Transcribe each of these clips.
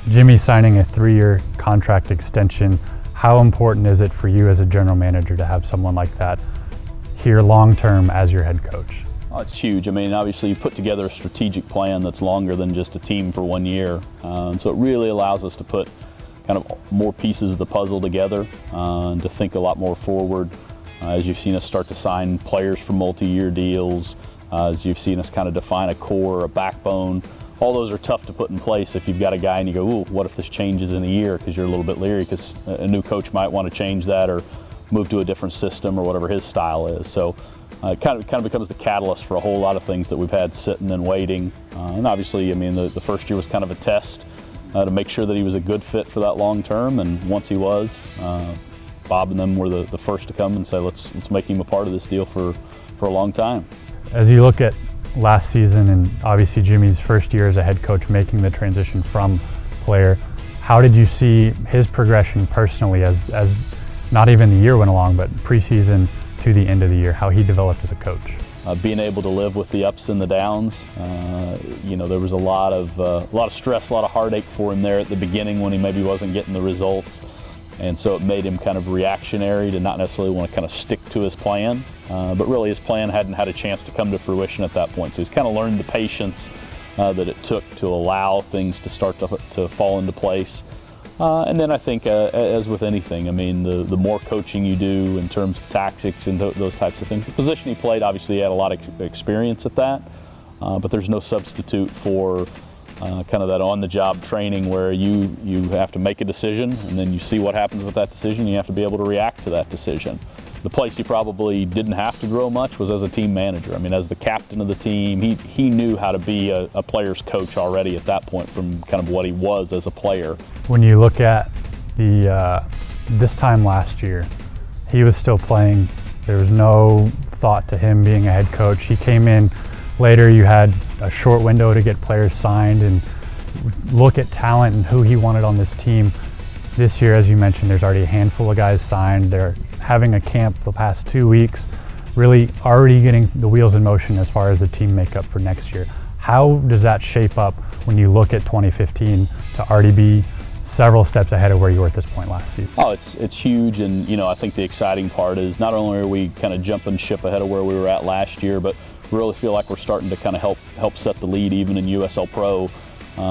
Jimmy signing a 3-year contract extension, how important is it for you as a general manager to have someone like that here long-term as your head coach? Oh, it's huge. I mean, obviously you put together a strategic plan that's longer than just a team for 1 year. So it really allows us to put kind of more pieces of the puzzle together and to think a lot more forward. As you've seen us start to sign players for multi-year deals, as you've seen us kind of define a core, a backbone. All those are tough to put in place if you've got a guy and you go, ooh, what if this changes in a year? Because you're a little bit leery because a new coach might want to change that or move to a different system or whatever his style is. So it kind of becomes the catalyst for a whole lot of things that we've had sitting and waiting. And obviously, I mean, the first year was kind of a test to make sure that he was a good fit for that long term. And once he was, Bob and them were the first to come and say, let's make him a part of this deal for a long time. As you look at last season and obviously Jimmy's first year as a head coach making the transition from player, how did you see his progression personally as not even the year went along, but preseason to the end of the year, how he developed as a coach? Being able to live with the ups and the downs, you know, there was a lot of stress, a lot of heartache for him there at the beginning when he maybe wasn't getting the results. And so it made him kind of reactionary to not necessarily want to kind of stick to his plan. But really his plan hadn't had a chance to come to fruition at that point. So he's kind of learned the patience that it took to allow things to start to fall into place. And then I think, as with anything, I mean, the more coaching you do in terms of tactics and those types of things. The position he played, obviously he had a lot of experience at that, but there's no substitute for kind of that on-the-job training where you have to make a decision and then you see what happens with that decision. You have to be able to react to that decision. The place he probably didn't have to grow much was as a team manager. I mean, as the captain of the team, he knew how to be a player's coach already at that point from kind of what he was as a player. When you look at this time last year, he was still playing. There was no thought to him being a head coach. He came in later. You had a short window to get players signed and look at talent and who he wanted on this team. This year, as you mentioned, there's already a handful of guys signed. They're having a camp the past 2 weeks, really already getting the wheels in motion as far as the team makeup for next year. How does that shape up when you look at 2015 to already be several steps ahead of where you were at this point last season? Oh, it's huge, and you know, I think the exciting part is not only are we kind of jumping ship ahead of where we were at last year, but we really feel like we're starting to kind of help set the lead even in USL Pro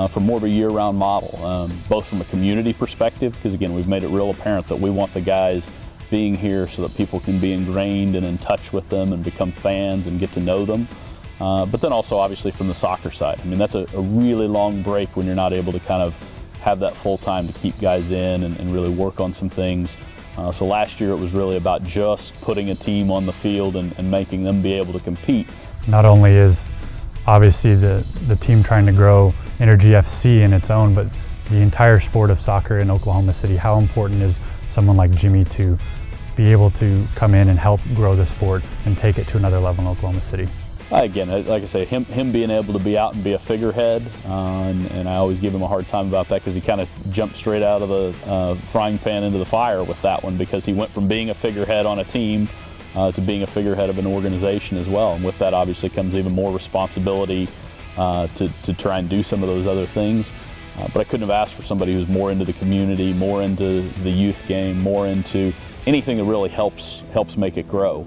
for more of a year-round model, both from a community perspective, because again, we've made it real apparent that we want the guys being here so that people can be ingrained and in touch with them and become fans and get to know them. But then also obviously from the soccer side. I mean, that's a really long break when you're not able to kind of have that full time to keep guys in and really work on some things. So last year it was really about just putting a team on the field and making them be able to compete. Not only is obviously the team trying to grow Energy FC in its own, but the entire sport of soccer in Oklahoma City, how important is someone like Jimmy to be able to come in and help grow the sport and take it to another level in Oklahoma City? Again, like I say, him being able to be out and be a figurehead, and I always give him a hard time about that because he kind of jumped straight out of the frying pan into the fire with that one, because he went from being a figurehead on a team to being a figurehead of an organization as well. And with that obviously comes even more responsibility to try and do some of those other things. But I couldn't have asked for somebody who's more into the community, more into the youth game, more into anything that really helps make it grow.